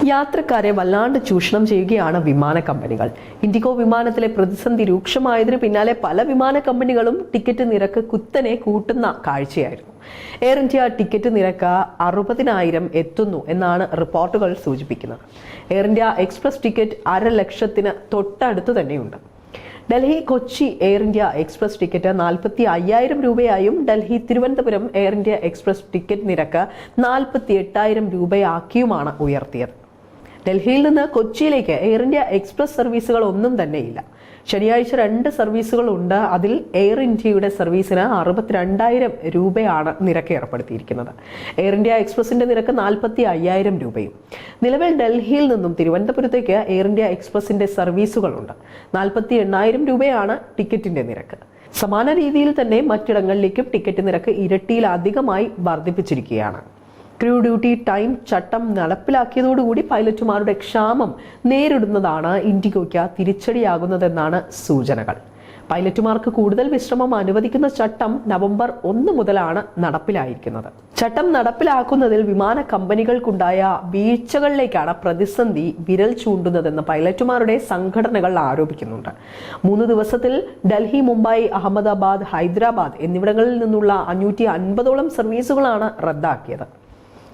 യാത്രക്കാരെ വല്ലാണ്ട് ചൂഷണം ചെയ്യുകയാണ് വിമാന കമ്പനികൾ. ഇൻഡിഗോ വിമാനത്തിലെ പ്രതിസന്ധി രൂക്ഷമായതിനു പിന്നാലെ പല വിമാന കമ്പനികളും ടിക്കറ്റ് നിരക്ക് കുത്തനെ കൂട്ടുന്ന കാഴ്ചയായിരുന്നു. എയർ ഇന്ത്യ ടിക്കറ്റ് നിരക്ക് 60,000 എത്തുന്നു എന്നാണ് റിപ്പോർട്ടുകൾ സൂചിപ്പിക്കുന്നത്. എയർ ഇന്ത്യ എക്സ്പ്രസ് ടിക്കറ്റ് 500,000 തൊട്ടടുത്ത് തന്നെയുണ്ട്. Delhi Kochi Air India Express ticket 45,000 രൂപയായും Delhi Thiruvananthapuram Air India Express ticket നിരക്ക് 48,000 രൂപയാക്കിയുമാണ് ഉയർത്തിയത്. ഡൽഹിയിൽ നിന്ന് കൊച്ചിയിലേക്ക് എയർ ഇന്ത്യ എക്സ്പ്രസ് സർവീസുകൾ ഒന്നും തന്നെയില്ല. ശനിയാഴ്ച 2 സർവീസുകളുണ്ട്. അതിൽ എയർ ഇന്ത്യയുടെ സർവീസിന് 62,000 രൂപയാണ് നിരക്ക് ഏർപ്പെടുത്തിയിരിക്കുന്നത്. എയർ ഇന്ത്യ എക്സ്പ്രസിന്റെ നിരക്ക് 45,000 രൂപയും. നിലവിൽ ഡൽഹിയിൽ നിന്നും തിരുവനന്തപുരത്തേക്ക് എയർ ഇന്ത്യ എക്സ്പ്രസിന്റെ സർവീസുകളുണ്ട്. 48,000 രൂപയാണ് ടിക്കറ്റിന്റെ നിരക്ക്. സമാന രീതിയിൽ തന്നെ മറ്റിടങ്ങളിലേക്കും ടിക്കറ്റ് നിരക്ക് ഇരട്ടിയിലധികമായി വർദ്ധിപ്പിച്ചിരിക്കുകയാണ്. ക്രൂ ഡ്യൂട്ടി ടൈം ചട്ടം നടപ്പിലാക്കിയതോടുകൂടി പൈലറ്റുമാരുടെ ക്ഷാമം നേരിടുന്നതാണ് ഇൻഡിഗോയ്ക്ക് തിരിച്ചടിയാകുന്നതെന്നാണ് സൂചനകൾ. പൈലറ്റുമാർക്ക് കൂടുതൽ വിശ്രമം അനുവദിക്കുന്ന ചട്ടം നവംബർ 1 മുതലാണ് നടപ്പിലായിരിക്കുന്നത്. ചട്ടം നടപ്പിലാക്കുന്നതിൽ വിമാന കമ്പനികൾക്കുണ്ടായ വീഴ്ചകളിലേക്കാണ് പ്രതിസന്ധി വിരൽ ചൂണ്ടുന്നതെന്ന് പൈലറ്റുമാരുടെ സംഘടനകൾ ആരോപിക്കുന്നുണ്ട്. 3 ദിവസത്തിൽ ഡൽഹി, മുംബൈ, അഹമ്മദാബാദ്, ഹൈദരാബാദ് എന്നിവിടങ്ങളിൽ നിന്നുള്ള 550ഓളം സർവീസുകളാണ് റദ്ദാക്കിയത്.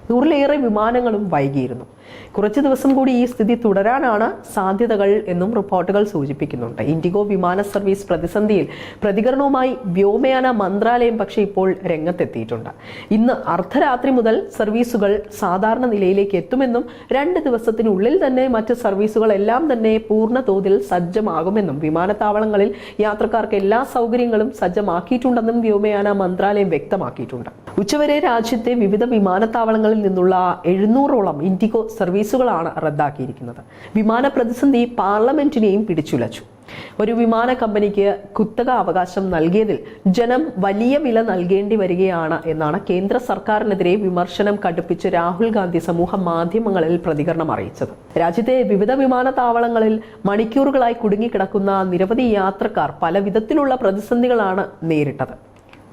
100ലേറെ വിമാനങ്ങളും വൈകിയിരുന്നു. കുറച്ചു ദിവസം കൂടി ഈ സ്ഥിതി തുടരാനാണ് സാധ്യതകൾ എന്നും റിപ്പോർട്ടുകൾ സൂചിപ്പിക്കുന്നുണ്ട്. ഇൻഡിഗോ വിമാന സർവീസ് പ്രതിസന്ധിയിൽ പ്രതികരണവുമായി വ്യോമയാന മന്ത്രാലയം പക്ഷേ ഇപ്പോൾ രംഗത്തെത്തിയിട്ടുണ്ട്. ഇന്ന് അർദ്ധരാത്രി മുതൽ സർവീസുകൾ സാധാരണ നിലയിലേക്ക് എത്തുമെന്നും 2 ദിവസത്തിനുള്ളിൽ തന്നെ മറ്റ് സർവീസുകൾ എല്ലാം തന്നെ പൂർണ്ണ തോതിൽ സജ്ജമാകുമെന്നും വിമാനത്താവളങ്ങളിൽ യാത്രക്കാർക്ക് എല്ലാ സൗകര്യങ്ങളും സജ്ജമാക്കിയിട്ടുണ്ടെന്നും വ്യോമയാന മന്ത്രാലയം വ്യക്തമാക്കിയിട്ടുണ്ട്. ഉച്ചവരെ രാജ്യത്തെ വിവിധ വിമാനത്താവളങ്ങളിൽ നിന്നുള്ള 700ഓളം ഇൻഡിഗോ സർവീസുകളാണ് റദ്ദാക്കിയിരിക്കുന്നത്. വിമാന പ്രതിസന്ധി പാർലമെന്റിനെയും പിടിച്ചുലച്ചു. ഒരു വിമാന കമ്പനിക്ക് കുത്തക അവകാശം നൽകിയതിൽ ജനം വലിയ വില നൽകേണ്ടി വരികയാണ് എന്നാണ് കേന്ദ്ര സർക്കാരിനെതിരെ വിമർശനം കടുപ്പിച്ച് രാഹുൽ ഗാന്ധി സമൂഹ മാധ്യമങ്ങളിൽ പ്രതികരണം അറിയിച്ചത്. രാജ്യത്തെ വിവിധ വിമാനത്താവളങ്ങളിൽ മണിക്കൂറുകളായി കുടുങ്ങിക്കിടക്കുന്ന നിരവധി യാത്രക്കാർ പല വിധത്തിലുള്ള പ്രതിസന്ധികളാണ് നേരിട്ടത്.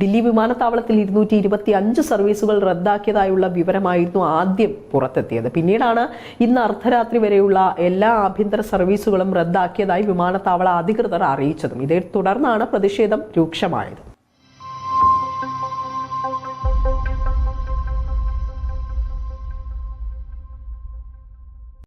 ദില്ലി വിമാനത്താവളത്തിൽ 225 സർവീസുകൾ റദ്ദാക്കിയതായുള്ള വിവരമായിരുന്നു ആദ്യം പുറത്തെത്തിയത്. പിന്നീടാണ് ഇന്ന് അർദ്ധരാത്രി വരെയുള്ള എല്ലാ ആഭ്യന്തര സർവീസുകളും റദ്ദാക്കിയതായി വിമാനത്താവള അധികൃതർ അറിയിച്ചതും. ഇതേ തുടർന്നാണ് പ്രതിഷേധം രൂക്ഷമായത്.